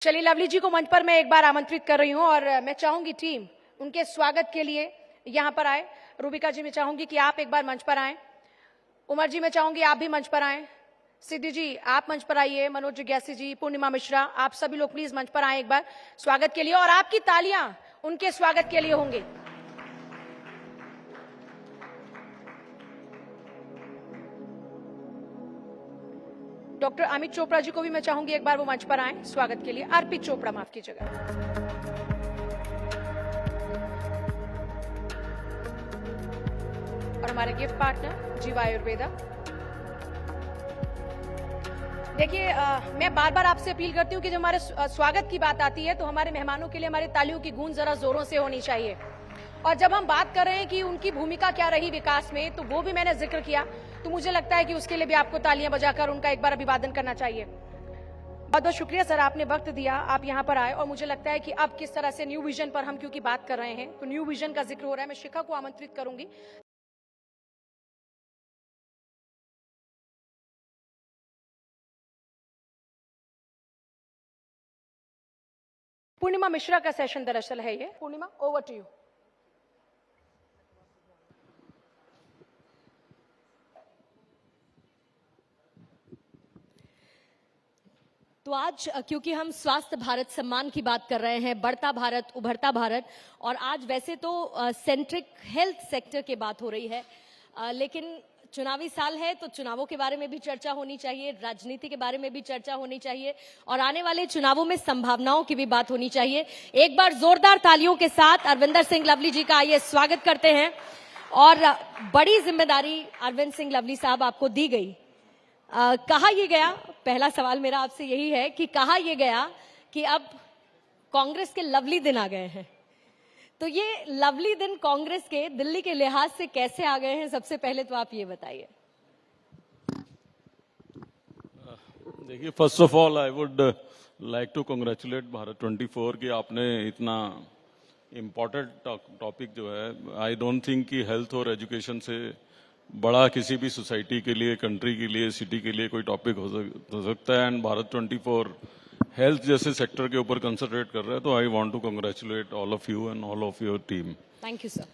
चलिए, लवली जी को मंच पर मैं एक बार आमंत्रित कर रही हूं और मैं चाहूंगी टीम उनके स्वागत के लिए यहां पर आए। रूबिका जी, मैं चाहूंगी कि आप एक बार मंच पर आएं। उमर जी, मैं चाहूंगी आप भी मंच पर आएं। सिद्धि जी, आप मंच पर आइए। मनोज जिज्ञासी जी, पूर्णिमा मिश्रा, आप सभी लोग प्लीज मंच पर आए एक बार स्वागत के लिए, और आपकी तालियां उनके स्वागत के लिए होंगी। डॉक्टर अमित चोपड़ा जी को भी मैं चाहूंगी एक बार वो मंच पर आए स्वागत के लिए। अर्पित चोपड़ा, माफ कीजिएगा। और हमारे गिफ्ट पार्टनर जीवा आयुर्वेदा। देखिए, मैं बार बार आपसे अपील करती हूँ कि जब हमारे स्वागत की बात आती है तो हमारे मेहमानों के लिए हमारी तालियों की गूंज जरा जोरों से होनी चाहिए। और जब हम बात कर रहे हैं कि उनकी भूमिका क्या रही विकास में, तो वो भी मैंने जिक्र किया, तो मुझे लगता है कि उसके लिए भी आपको तालियां बजाकर उनका एक बार अभिवादन करना चाहिए। बहुत बहुत शुक्रिया सर, आपने वक्त दिया, आप यहाँ पर आए। और मुझे लगता है कि अब किस तरह से न्यू विजन पर हम क्योंकि बात कर रहे हैं, तो न्यू विजन का जिक्र हो रहा है, मैं शिखा को आमंत्रित करूंगी। पूर्णिमा मिश्रा का सेशन दरअसल है ये। पूर्णिमा, ओवर टू यू। तो आज क्योंकि हम स्वास्थ्य भारत सम्मान की बात कर रहे हैं, बढ़ता भारत, उभरता भारत, और आज वैसे तो सेंट्रिक हेल्थ सेक्टर की बात हो रही है, लेकिन चुनावी साल है तो चुनावों के बारे में भी चर्चा होनी चाहिए, राजनीति के बारे में भी चर्चा होनी चाहिए, और आने वाले चुनावों में संभावनाओं की भी बात होनी चाहिए। एक बार जोरदार तालियों के साथ अरविंदर सिंह लवली जी का आइए स्वागत करते हैं। और बड़ी जिम्मेदारी अरविंद सिंह लवली साहब आपको दी गई। कहा यह गया, पहला सवाल मेरा आपसे यही है कि कहा यह गया कि अब कांग्रेस के लवली दिन आ गए हैं, तो ये लवली दिन कांग्रेस के दिल्ली के लिहाज से कैसे आ गए हैं, सबसे पहले तो आप ये बताइए। देखिए, first of all I would like to congratulate Bharat 24 कि आपने इतना इम्पोर्टेंट टॉपिक जो है, आई डोंट थिंक कि हेल्थ और एजुकेशन से बड़ा किसी भी सोसाइटी के लिए, कंट्री के लिए, सिटी के लिए कोई टॉपिक हो सकता है। एंड भारत 24 हेल्थ जैसे सेक्टर के ऊपर कंसंट्रेट कर रहा है, तो I want to congratulate all of you and all of your team. Thank you sir.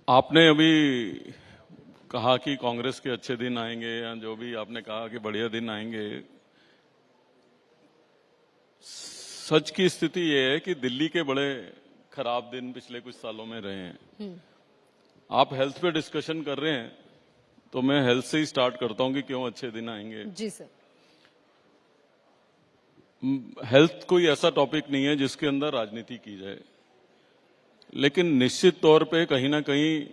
आपने अभी कहा कि कांग्रेस के अच्छे दिन आएंगे, या जो भी आपने कहा कि बढ़िया दिन आएंगे। सच की स्थिति यह है कि दिल्ली के बड़े खराब दिन पिछले कुछ सालों में रहे हैं। आप हेल्थ पे डिस्कशन कर रहे हैं, तो मैं हेल्थ से ही स्टार्ट करता हूं कि क्यों अच्छे दिन आएंगे। जी सर। हेल्थ कोई ऐसा टॉपिक नहीं है जिसके अंदर राजनीति की जाए, लेकिन निश्चित तौर पे कहीं ना कहीं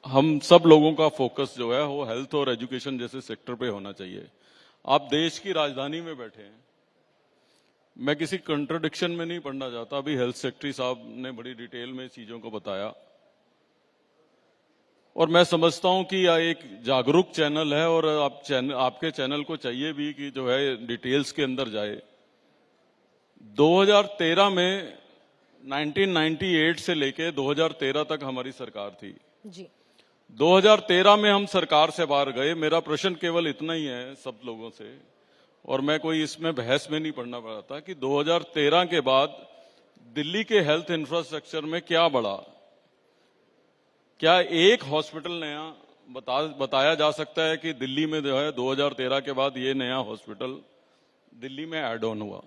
हम सब लोगों का फोकस जो है वो हेल्थ और एजुकेशन जैसे सेक्टर पे होना चाहिए। आप देश की राजधानी में बैठे हैं, मैं किसी कंट्राडिक्शन में नहीं पड़ना चाहता। अभी हेल्थ सेक्रेटरी साहब ने बड़ी डिटेल में चीजों को बताया, और मैं समझता हूं कि यह एक जागरूक चैनल है, और आपके चैनल को चाहिए भी कि जो है डिटेल्स के अंदर जाए। 2013 में 1998 से लेके 2013 तक हमारी सरकार थी जी। 2013 में हम सरकार से बाहर गए। मेरा प्रश्न केवल इतना ही है सब लोगों से, और मैं कोई इसमें बहस में नहीं पड़ना चाहता, कि 2013 के बाद दिल्ली के हेल्थ इंफ्रास्ट्रक्चर में क्या बढ़ा? क्या एक हॉस्पिटल नया बताया जा सकता है कि दिल्ली में जो है 2013 के बाद ये नया हॉस्पिटल दिल्ली में ऐड ऑन हुआ?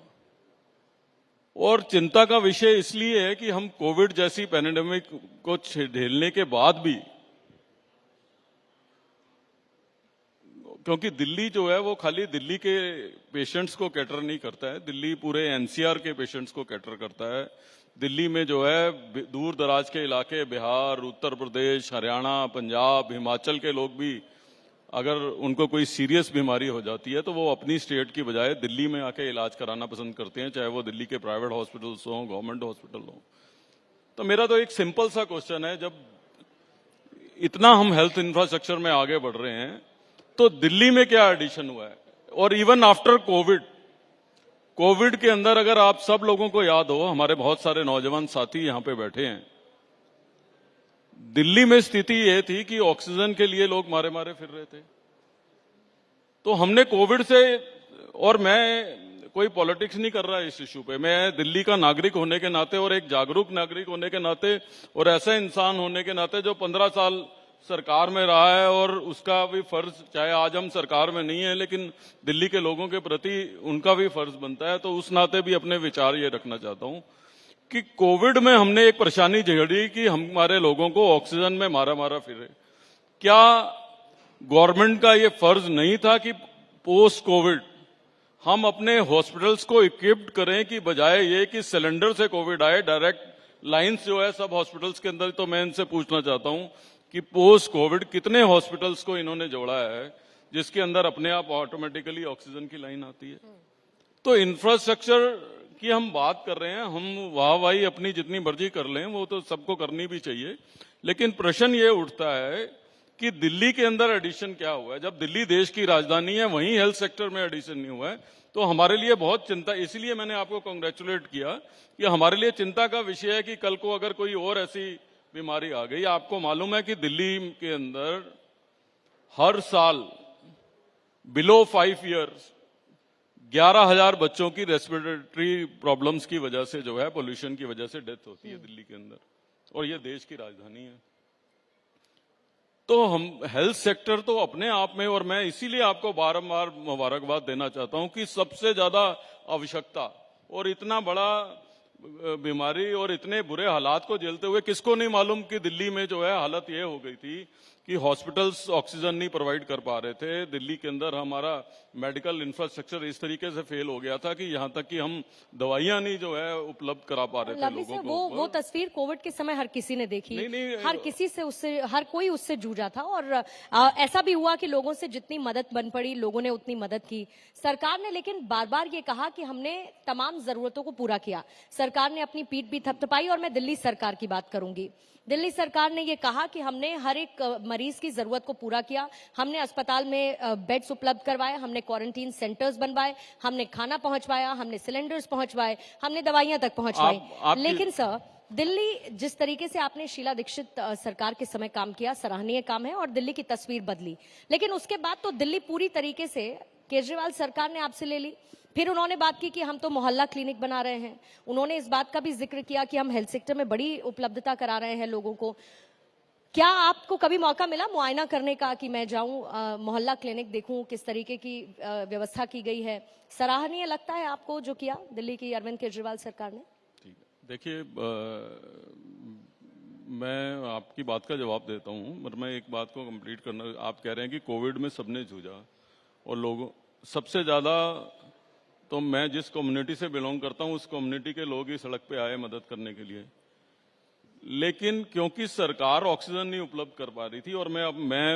और चिंता का विषय इसलिए है कि हम कोविड जैसी पैंडेमिक को झेलने के बाद भी, क्योंकि दिल्ली जो है वो खाली दिल्ली के पेशेंट्स को कैटर नहीं करता है, दिल्ली पूरे एनसीआर के पेशेंट्स को कैटर करता है। दिल्ली में जो है दूर दराज के इलाके, बिहार, उत्तर प्रदेश, हरियाणा, पंजाब, हिमाचल के लोग भी अगर उनको कोई सीरियस बीमारी हो जाती है तो वो अपनी स्टेट की बजाय दिल्ली में आके इलाज कराना पसंद करते हैं, चाहे वो दिल्ली के प्राइवेट हॉस्पिटल्स हों, गवर्नमेंट हॉस्पिटल हों। तो मेरा तो एक सिंपल सा क्वेश्चन है, जब इतना हम हेल्थ इंफ्रास्ट्रक्चर में आगे बढ़ रहे हैं तो दिल्ली में क्या एडिशन हुआ है? और इवन आफ्टर कोविड के अंदर अगर आप सब लोगों को याद हो, हमारे बहुत सारे नौजवान साथी यहां पे बैठे हैं, दिल्ली में स्थिति यह थी कि ऑक्सीजन के लिए लोग मारे मारे फिर रहे थे। तो हमने कोविड से और मैं कोई पॉलिटिक्स नहीं कर रहा इस इशू पे। मैं दिल्ली का नागरिक होने के नाते और एक जागरूक नागरिक होने के नाते और ऐसा इंसान होने के नाते जो 15 साल सरकार में रहा है और उसका भी फर्ज, चाहे आज हम सरकार में नहीं है लेकिन दिल्ली के लोगों के प्रति उनका भी फर्ज बनता है, तो उस नाते भी अपने विचार ये रखना चाहता हूं कि कोविड में हमने एक परेशानी झेली कि हमारे लोगों को ऑक्सीजन में मारा मारा फिरे। क्या गवर्नमेंट का ये फर्ज नहीं था कि पोस्ट कोविड हम अपने हॉस्पिटल्स को इक्विप्ड करें कि बजाय ये कि सिलेंडर से कोविड आए, डायरेक्ट लाइन्स जो है सब हॉस्पिटल्स के अंदर। तो मैं इनसे पूछना चाहता हूं कि पोस्ट कोविड कितने हॉस्पिटल्स को इन्होंने जोड़ा है जिसके अंदर अपने आप ऑटोमेटिकली ऑक्सीजन की लाइन आती है। तो इंफ्रास्ट्रक्चर की हम बात कर रहे हैं, हम वाहवाही अपनी जितनी मर्जी कर लें, वो तो सबको करनी भी चाहिए, लेकिन प्रश्न ये उठता है कि दिल्ली के अंदर एडिशन क्या हुआ है। जब दिल्ली देश की राजधानी है वहीं हेल्थ सेक्टर में एडिशन नहीं हुआ है, तो हमारे लिए बहुत चिंता। इसलिए मैंने आपको कांग्रेचुलेट किया कि हमारे लिए चिंता का विषय है कि कल को अगर कोई और ऐसी बीमारी आ गई। आपको मालूम है कि दिल्ली के अंदर हर साल बिलो 5 ईयर्स 11,000 बच्चों की रेस्पिरेटरी प्रॉब्लम्स की वजह से जो है, पोल्यूशन की वजह से डेथ होती है दिल्ली के अंदर, और ये देश की राजधानी है। तो हम हेल्थ सेक्टर तो अपने आप में, और मैं इसीलिए आपको बारंबार मुबारकबाद देना चाहता हूं कि सबसे ज्यादा आवश्यकता और इतना बड़ा बीमारी और इतने बुरे हालात को झेलते हुए किसको नहीं मालूम कि दिल्ली में जो है हालत ये हो गई थी कि हॉस्पिटल्स ऑक्सीजन नहीं प्रोवाइड कर पा रहे थे। दिल्ली के अंदर हमारा मेडिकल इंफ्रास्ट्रक्चर इस तरीके से फेल हो गया था कि यहाँ तक कि हम दवाइयां नहीं जो है उपलब्ध करा पा रहे थे लवली लोगों सर, को। वो तस्वीर कोविड के समय हर किसी ने देखी। नहीं, हर किसी से उससे हर कोई उससे जूझा था, और ऐसा भी हुआ कि लोगों से जितनी मदद बन पड़ी लोगों ने उतनी मदद की। सरकार ने लेकिन बार बार ये कहा कि हमने तमाम जरूरतों को पूरा किया। सरकार ने अपनी पीठ भी थपथपाई, और मैं दिल्ली सरकार की बात करूंगी। दिल्ली सरकार ने ये कहा कि हमने हर एक मरीज की जरूरत को पूरा किया। हमने अस्पताल में बेड्स उपलब्ध करवाए, हमने क्वारंटीन सेंटर्स बनवाए, हमने खाना पहुंचवाया, हमने सिलेंडर्स पहुंचवाए, हमने दवाइयां तक पहुंचवाई। लेकिन सर, दिल्ली जिस तरीके से आपने शीला दीक्षित सरकार के समय काम किया, सराहनीय काम है, और दिल्ली की तस्वीर बदली। लेकिन उसके बाद तो दिल्ली पूरी तरीके से केजरीवाल सरकार ने आपसे ले ली। फिर उन्होंने बात की कि हम तो मोहल्ला क्लिनिक बना रहे हैं। उन्होंने इस बात का भी जिक्र किया कि हम हेल्थ सेक्टर में बड़ी उपलब्धता करा रहे हैं लोगों को। क्या आपको कभी मौका मिला मुआयना करने का कि मैं जाऊं मोहल्ला क्लिनिक देखूं किस तरीके की व्यवस्था की गई है? सराहनीय लगता है आपको जो किया दिल्ली की अरविंद केजरीवाल सरकार ने? ठीक है, देखिए मैं आपकी बात का जवाब देता हूं, मगर मैं एक बात को कंप्लीट करना। आप कह रहे हैं कि कोविड में सबने जूझा, और लोगों सबसे ज्यादा तो मैं जिस कम्युनिटी से बिलोंग करता हूं उस कम्युनिटी के लोग ही सड़क पे आए मदद करने के लिए। लेकिन क्योंकि सरकार ऑक्सीजन नहीं उपलब्ध कर पा रही थी, और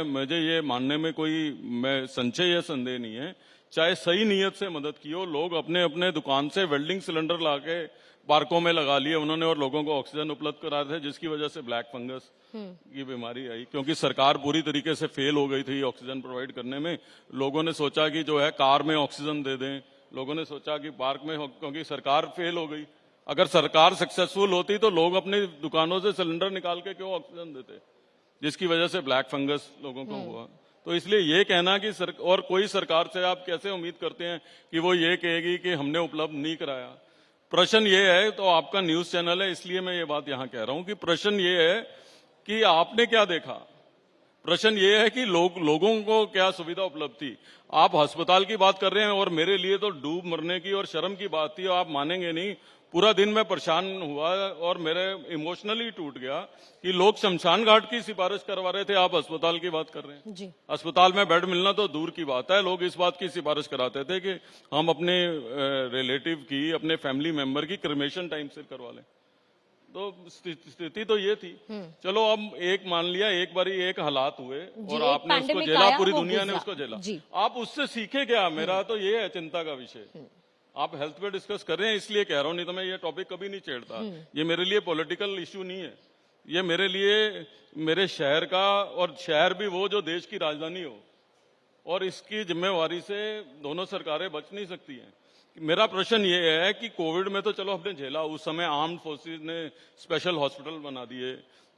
मुझे ये मानने में कोई संशय या संदेह नहीं है, चाहे सही नीयत से मदद की हो, लोग अपने अपने दुकान से वेल्डिंग सिलेंडर लाके पार्कों में लगा लिए उन्होंने, और लोगों को ऑक्सीजन उपलब्ध करा रहे थे, जिसकी वजह से ब्लैक फंगस की बीमारी आई। क्योंकि सरकार पूरी तरीके से फेल हो गई थी ऑक्सीजन प्रोवाइड करने में। लोगों ने सोचा कि जो है कार में ऑक्सीजन दे दें, लोगों ने सोचा कि पार्क में, क्योंकि सरकार फेल हो गई। अगर सरकार सक्सेसफुल होती तो लोग अपनी दुकानों से सिलेंडर निकाल के क्यों ऑक्सीजन देते, जिसकी वजह से ब्लैक फंगस लोगों को हुआ। तो इसलिए ये कहना कि और कोई सरकार से आप कैसे उम्मीद करते हैं कि वो ये कहेगी कि हमने उपलब्ध नहीं कराया। प्रश्न ये है, तो आपका न्यूज चैनल है इसलिए मैं ये बात यहां कह रहा हूं कि प्रश्न ये है कि आपने क्या देखा। प्रश्न ये है कि लोगों को क्या सुविधा उपलब्ध थी। आप अस्पताल की बात कर रहे हैं, और मेरे लिए तो डूब मरने की और शर्म की बात थी। आप मानेंगे नहीं, पूरा दिन मैं परेशान हुआ और मेरे इमोशनली टूट गया कि लोग शमशान घाट की सिफारिश करवा रहे थे, आप अस्पताल की बात कर रहे हैं जी। अस्पताल में बेड मिलना तो दूर की बात है, लोग इस बात की सिफारिश कराते थे कि हम अपने रिलेटिव की, अपने फैमिली मेंबर की क्रिमेशन टाइम से करवा लें। तो स्थिति तो ये थी। चलो अब एक मान लिया, एक बारी एक हालात हुए और आपने उसको झेला, पूरी दुनिया ने उसको झेला। आप उससे सीखे क्या? मेरा तो ये है चिंता का विषय। आप हेल्थ पे डिस्कस कर रहे हैं इसलिए कह रहा हूं, नहीं तो मैं ये टॉपिक कभी नहीं छेड़ता। ये मेरे लिए पॉलिटिकल इश्यू नहीं है, ये मेरे लिए मेरे शहर का, और शहर भी वो जो देश की राजधानी हो, और इसकी जिम्मेवारी से दोनों सरकारें बच नहीं सकती हैं। मेरा प्रश्न ये है कि कोविड में तो चलो हमने झेला, उस समय आर्म्ड फोर्सेज ने स्पेशल हॉस्पिटल बना दिए,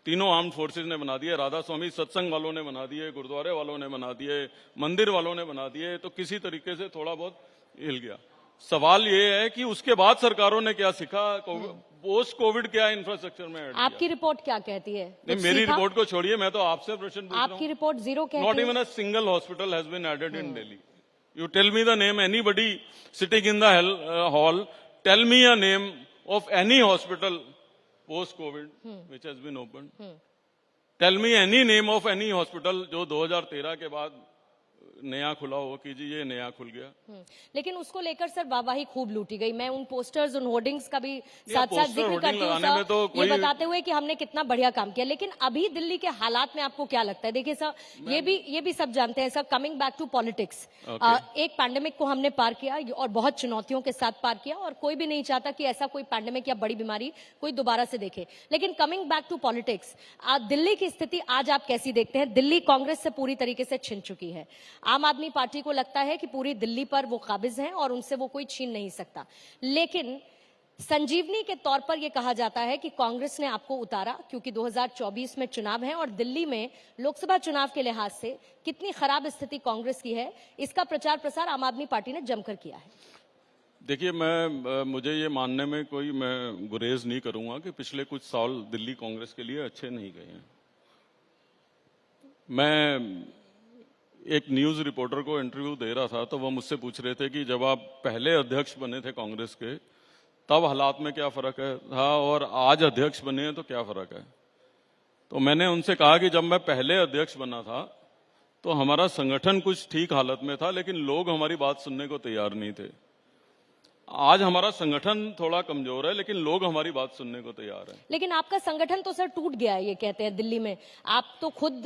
तीनों आर्म्ड फोर्सेज ने बना दिए, राधा स्वामी सत्संग वालों ने बना दिए, गुरुद्वारे वालों ने बना दिए, मंदिर वालों ने बना दिए। तो किसी तरीके से थोड़ा बहुत हिल गया। सवाल ये है कि उसके बाद सरकारों ने क्या सीखा, पोस्ट कोविड क्या इंफ्रास्ट्रक्चर में ऐड किया? आपकी रिपोर्ट क्या कहती है? नहीं, मेरी रिपोर्ट को छोड़िए, मैं तो आपसे प्रश्न पूछ रहा हूँ। आपकी रिपोर्ट जीरो कहती नॉट है। Even a single hospital has been added in Delhi. You tell me the name, anybody sitting in the hall, tell me a name of any hospital post-COVID which has been opened. Tell me any name of any hospital जो 2013 के बाद नया खुला हो, कीजिए ये नया खुल गया। लेकिन उसको लेकर सर वाहवाही खूब लूटी गई। मैं उन पोस्टर्स, उन होर्डिंग्स का भी साथ साथ पोस्टर, जिक्र होर्डिंग करती हूँ लगाने में सर, तो ये कोई- बताते हुए कि हमने कितना बढ़िया काम किया। लेकिन अभी दिल्ली के हालात में आपको क्या लगता है? देखिए सर, ये भी सब जानते हैं sir, coming back to politics, एक पैंडेमिक को हमने पार किया और बहुत चुनौतियों के साथ पार किया, और कोई भी नहीं चाहता कि ऐसा कोई पैंडेमिक या बड़ी बीमारी कोई दोबारा से देखे। लेकिन coming back to politics, Delhi की स्थिति आज आप कैसी देखते हैं? दिल्ली कांग्रेस से पूरी तरीके से छिन चुकी है। आम आदमी पार्टी को लगता है कि पूरी दिल्ली पर वो काबिज हैं और उनसे वो कोई छीन नहीं सकता। लेकिन संजीवनी के तौर पर यह कहा जाता है कि कांग्रेस ने आपको उतारा, क्योंकि 2024 में चुनाव है और दिल्ली में लोकसभा चुनाव के लिहाज से कितनी खराब स्थिति कांग्रेस की है, इसका प्रचार प्रसार आम आदमी पार्टी ने जमकर किया है। देखिए, मुझे ये मानने में कोई मैं गुरेज नहीं करूंगा कि पिछले कुछ साल दिल्ली कांग्रेस के लिए अच्छे नहीं गए हैं। मैं एक न्यूज रिपोर्टर को इंटरव्यू दे रहा था, तो वो मुझसे पूछ रहे थे कि जब आप पहले अध्यक्ष बने थे कांग्रेस के, तब हालात में क्या फर्क है था और आज अध्यक्ष बने हैं तो क्या फर्क है? तो मैंने उनसे कहा कि जब मैं पहले अध्यक्ष बना था तो हमारा संगठन कुछ ठीक हालत में था, लेकिन लोग हमारी बात सुनने को तैयार नहीं थे। आज हमारा संगठन थोड़ा कमजोर है, लेकिन लोग हमारी बात सुनने को तैयार हैं। लेकिन आपका संगठन तो सर टूट गया है, ये कहते हैं दिल्ली में। आप तो खुद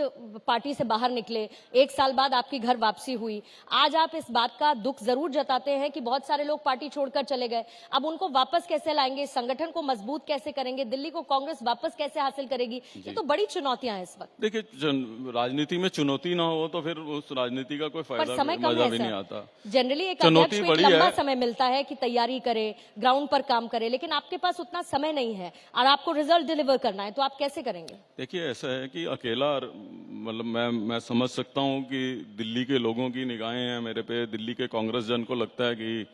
पार्टी से बाहर निकले, 1 साल बाद आपकी घर वापसी हुई। आज आप इस बात का दुख जरूर जताते हैं कि बहुत सारे लोग पार्टी छोड़कर चले गए। अब उनको वापस कैसे लाएंगे? संगठन को मजबूत कैसे करेंगे? दिल्ली को कांग्रेस वापस कैसे हासिल करेगी? ये तो बड़ी चुनौतियां हैं इस वक्त। देखिए, राजनीति में चुनौती ना हो तो फिर उस राजनीति का कोई पर फायदा समय कम मजा है भी नहीं सर। आता। जनरली एक चुनौती अध्यक्ष को एक बड़ी लंबा है। समय मिलता है कि तैयारी करे, ग्राउंड पर काम करे, लेकिन आपके पास उतना समय नहीं है और आपको रिजल्ट डिलीवर करना है, तो आप कैसे करेंगे? देखिए, ऐसा है कि अकेला, मतलब मैं समझ सकता हूं कि दिल्ली के लोगों की निगाहें हैं मेरे पे। दिल्ली के कांग्रेस जन को लगता है कि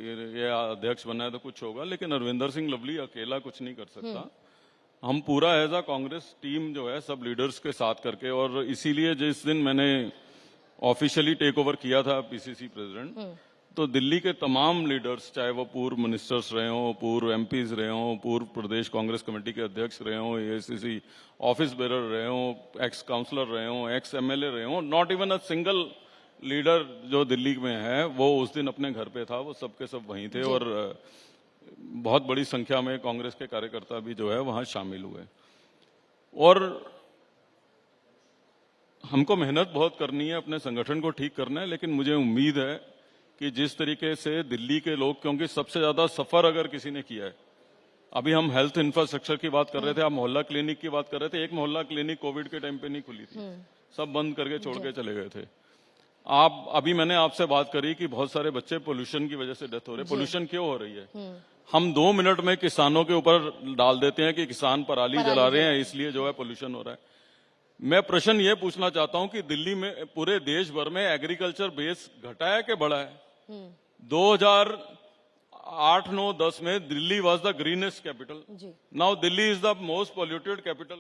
ये अध्यक्ष बना है तो कुछ होगा, लेकिन अरविंदर सिंह लवली अकेला कुछ नहीं कर सकता। हम पूरा एज अ कांग्रेस टीम जो है, सब लीडर्स के साथ करके, और इसीलिए जिस दिन मैंने ऑफिशियली टेक ओवर किया था पीसीसी प्रेसिडेंट, तो दिल्ली के तमाम लीडर्स, चाहे वो पूर्व मिनिस्टर्स रहे हों, पूर्व एमपीज रहे हों, पूर्व प्रदेश कांग्रेस कमेटी के अध्यक्ष रहे हों, एआईसीसी ऑफिस बेरर रहे हों, एक्स काउंसलर रहे हों, एक्स एमएलए रहे हों, not even a single leader जो दिल्ली में है वो उस दिन अपने घर पे था। वो सबके सब वहीं थे और बहुत बड़ी संख्या में कांग्रेस के कार्यकर्ता भी जो है वहां शामिल हुए। और हमको मेहनत बहुत करनी है, अपने संगठन को ठीक करना है, लेकिन मुझे उम्मीद है कि जिस तरीके से दिल्ली के लोग, क्योंकि सबसे ज्यादा सफर अगर किसी ने किया है, अभी हम हेल्थ इंफ्रास्ट्रक्चर की बात कर रहे थे, आप मोहल्ला क्लिनिक की बात कर रहे थे। एक मोहल्ला क्लिनिक कोविड के टाइम पे नहीं खुली थी, सब बंद करके छोड़ के चले गए थे। अभी मैंने आपसे बात करी कि बहुत सारे बच्चे पोल्यूशन की वजह से डेथ हो रहे हैं। पोल्यूशन क्यों हो रही है? हम 2 मिनट में किसानों के ऊपर डाल देते हैं कि किसान पराली जला रहे हैं, इसलिए जो है पोल्यूशन हो रहा है। मैं प्रश्न ये पूछना चाहता हूं कि दिल्ली में, पूरे देश भर में एग्रीकल्चर बेस घटा है कि बढ़ा है? 2008, 9, 10 में Delhi was the greenest capital. Now Delhi is the most polluted capital.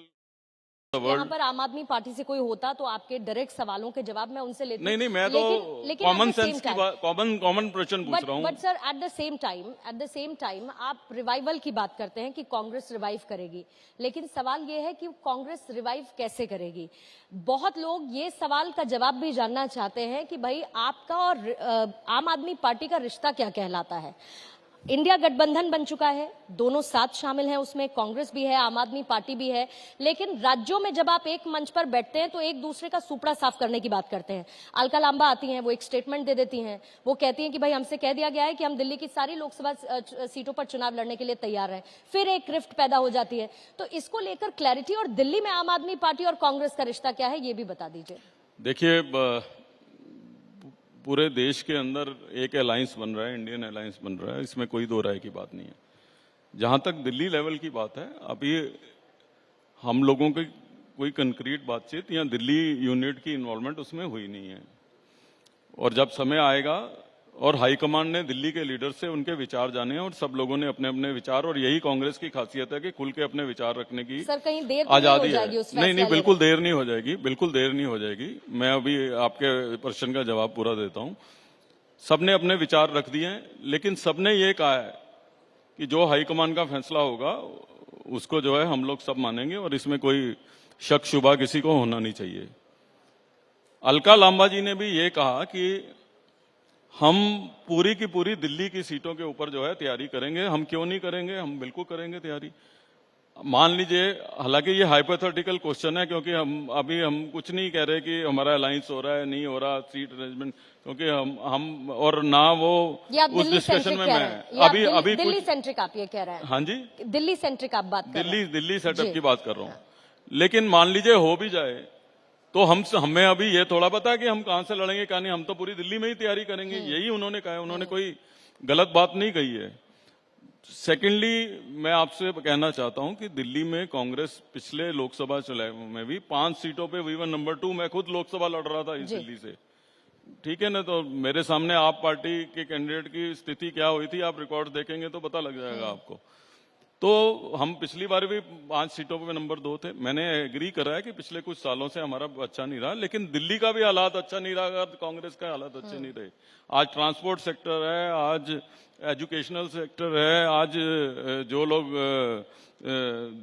यहाँ पर आम आदमी पार्टी से कोई होता तो आपके डायरेक्ट सवालों के जवाब मैं उनसे लेती। नहीं, मैं तो कॉमन सेंस की बात, कॉमन प्रश्न पूछ रहा हूँ। But sir, at the same time आप रिवाइवल की बात करते हैं कि कांग्रेस रिवाइव करेगी, लेकिन सवाल ये है कि कांग्रेस रिवाइव कैसे करेगी? बहुत लोग ये सवाल का जवाब भी जानना चाहते हैं कि भाई आपका और आम आदमी पार्टी का रिश्ता क्या कहलाता है। इंडिया गठबंधन बन चुका है, दोनों साथ शामिल हैं उसमें, कांग्रेस भी है, आम आदमी पार्टी भी है, लेकिन राज्यों में जब आप एक मंच पर बैठते हैं तो एक दूसरे का सुपड़ा साफ करने की बात करते हैं। अलका लांबा आती हैं, वो एक स्टेटमेंट दे देती हैं, वो कहती हैं कि भाई हमसे कह दिया गया है कि हम दिल्ली की सारी लोकसभा सीटों पर चुनाव लड़ने के लिए तैयार हैं, फिर एक रिफ्ट पैदा हो जाती है। तो इसको लेकर क्लैरिटी, और दिल्ली में आम आदमी पार्टी और कांग्रेस का रिश्ता क्या है, ये भी बता दीजिए। देखिए, पूरे देश के अंदर एक अलायंस बन रहा है, इंडियन अलायंस बन रहा है, इसमें कोई दो राय की बात नहीं है। जहां तक दिल्ली लेवल की बात है, अभी हम लोगों की कोई कंक्रीट बातचीत या दिल्ली यूनिट की इन्वॉल्वमेंट उसमें हुई नहीं है, और जब समय आएगा और हाईकमान ने दिल्ली के लीडर से उनके विचार जाने हैं और सब लोगों ने अपने अपने विचार, और यही कांग्रेस की खासियत है कि खुल के अपने विचार रखने की सर कहीं देर तो नहीं आजादी हो जाएगी है। उस नहीं फैसला बिल्कुल देर नहीं हो जाएगी, बिल्कुल देर नहीं हो जाएगी। मैं अभी आपके प्रश्न का जवाब पूरा देता हूं। सबने अपने विचार रख दिए हैं, लेकिन सबने ये कहा है कि जो हाईकमान का फैसला होगा उसको जो है हम लोग सब मानेंगे और इसमें कोई शक शुबा किसी को होना नहीं चाहिए। अलका लांबा जी ने भी ये कहा कि हम पूरी की पूरी दिल्ली की सीटों के ऊपर जो है तैयारी करेंगे। हम क्यों नहीं करेंगे, हम बिल्कुल करेंगे तैयारी। मान लीजिए, हालांकि ये हाइपोथेटिकल क्वेश्चन है, क्योंकि हम कुछ नहीं कह रहे कि हमारा अलायंस हो रहा है नहीं हो रहा, सीट अरेंजमेंट, क्योंकि हम और ना वो उस डिस्कशन में मैं अभी दिल्ली सेंट्रिक आप ये कह रहे हैं। हाँ जी, दिल्ली सेंट्रिक आप बात कर रहे हैं। दिल्ली सेटअप की बात कर रहा हूँ। लेकिन मान लीजिए हो भी जाए तो हमें अभी ये थोड़ा पता है कि हम कहां से लड़ेंगे कहां नहीं। हम तो पूरी दिल्ली में ही तैयारी करेंगे, यही उन्होंने कहा है। उन्होंने कोई गलत बात नहीं कही है। सेकेंडली, मैं आपसे कहना चाहता हूं कि दिल्ली में कांग्रेस पिछले लोकसभा चुनाव में भी 5 सीटों पे V1 नंबर 2, मैं खुद लोकसभा लड़ रहा था इस दिल्ली से, ठीक है ना। तो मेरे सामने आप पार्टी के कैंडिडेट की स्थिति क्या हुई थी, आप रिकॉर्ड देखेंगे तो पता लग जाएगा आपको। तो हम पिछली बार भी 5 सीटों पे नंबर 2 थे। मैंने एग्री करा है कि पिछले कुछ सालों से हमारा अच्छा नहीं रहा, लेकिन दिल्ली का भी हालात अच्छा नहीं रहा, कांग्रेस का हालात अच्छे नहीं रहे। आज ट्रांसपोर्ट सेक्टर है, आज एजुकेशनल सेक्टर है, आज जो लोग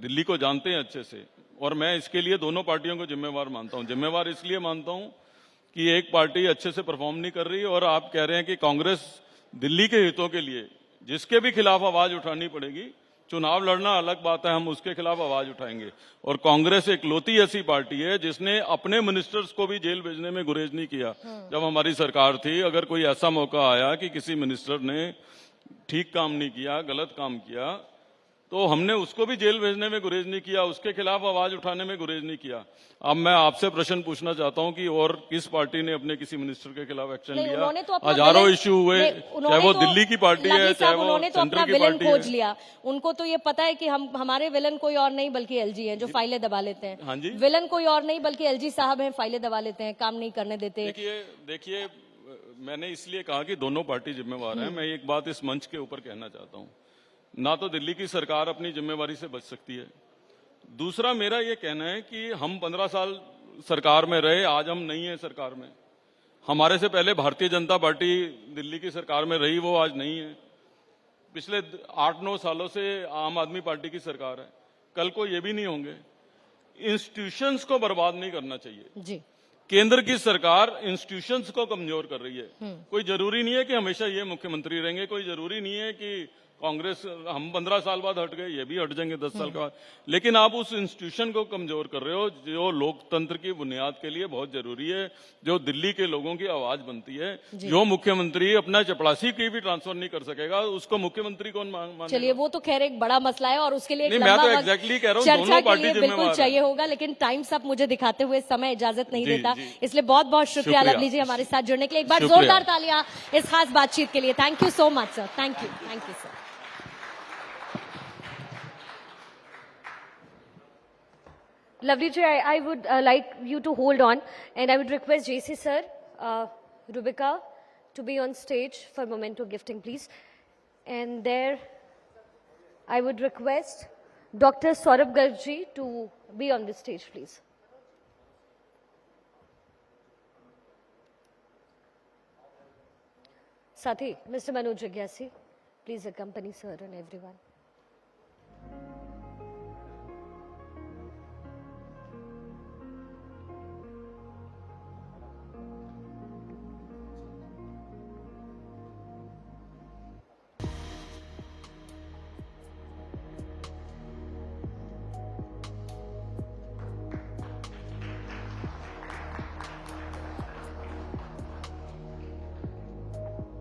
दिल्ली को जानते हैं अच्छे से, और मैं इसके लिए दोनों पार्टियों को जिम्मेवार मानता हूं। जिम्मेवार इसलिए मानता हूं कि एक पार्टी अच्छे से परफॉर्म नहीं कर रही, और आप कह रहे हैं कि कांग्रेस दिल्ली के हितों के लिए जिसके भी खिलाफ आवाज उठानी पड़ेगी, चुनाव लड़ना अलग बात है, हम उसके खिलाफ आवाज उठाएंगे। और कांग्रेस एक लौती ऐसी पार्टी है जिसने अपने मिनिस्टर्स को भी जेल भेजने में गुरेज नहीं किया। जब हमारी सरकार थी, अगर कोई ऐसा मौका आया कि किसी मिनिस्टर ने ठीक काम नहीं किया, गलत काम किया, तो हमने उसको भी जेल भेजने में गुरेज नहीं किया, उसके खिलाफ आवाज उठाने में गुरेज नहीं किया। अब मैं आपसे प्रश्न पूछना चाहता हूं कि और किस पार्टी ने अपने किसी मिनिस्टर के खिलाफ एक्शन लिया? तो हजारों इश्यू हुए, चाहे वो दिल्ली की पार्टी है, चाहे वो सेंटर की पार्टी खोज लिया। उनको तो ये पता है कि हमारे विलन कोई और नहीं बल्कि एलजी है, जो फाइलें दबा लेते हैं। हाँ जी, विलन कोई और नहीं बल्कि एलजी साहब हैं, फाइलें दबा लेते हैं, काम नहीं करने देते। देखिए, मैंने इसलिए कहा कि दोनों पार्टी जिम्मेवार है। मैं एक बात इस मंच के ऊपर कहना चाहता हूं, ना तो दिल्ली की सरकार अपनी जिम्मेवारी से बच सकती है। दूसरा, मेरा यह कहना है कि हम 15 साल सरकार में रहे, आज हम नहीं है सरकार में। हमारे से पहले भारतीय जनता पार्टी दिल्ली की सरकार में रही, वो आज नहीं है। पिछले 8-9 सालों से आम आदमी पार्टी की सरकार है, कल को ये भी नहीं होंगे। इंस्टीट्यूशंस को बर्बाद नहीं करना चाहिए जी। केंद्र की सरकार इंस्टीट्यूशंस को कमजोर कर रही है। कोई जरूरी नहीं है कि हमेशा ये मुख्यमंत्री रहेंगे, कोई जरूरी नहीं है कि कांग्रेस, हम 15 साल बाद हट गए, ये भी हट जाएंगे 10 साल के बाद, लेकिन आप उस इंस्टीट्यूशन को कमजोर कर रहे हो जो लोकतंत्र की बुनियाद के लिए बहुत जरूरी है, जो दिल्ली के लोगों की आवाज बनती है। जो मुख्यमंत्री अपना चपरासी की भी ट्रांसफर नहीं कर सकेगा, उसको मुख्यमंत्री कौन मानेगा? चलिए, वो तो खैर एक बड़ा मसला है और उसके लिए मैं तो एग्जैक्टली कह रहा हूँ, दोनों पार्टी बिल्कुल चाहिए होगा, लेकिन टाइम सब मुझे दिखाते हुए समय इजाजत नहीं देता, इसलिए बहुत बहुत शुक्रिया लवली जी हमारे साथ जुड़ने के लिए। एक बार जोरदार तालियां इस खास बातचीत के लिए। Thank you so much sir, thank you sir. Lovely ji, I would like you to hold on, and I would request JC sir, Rubika, to be on stage for memento gifting, please. And there, I would request Dr. Saurabh Garg ji to be on the stage, please. Sathi, Mr. Manoj Jagyasi, please accompany sir and everyone.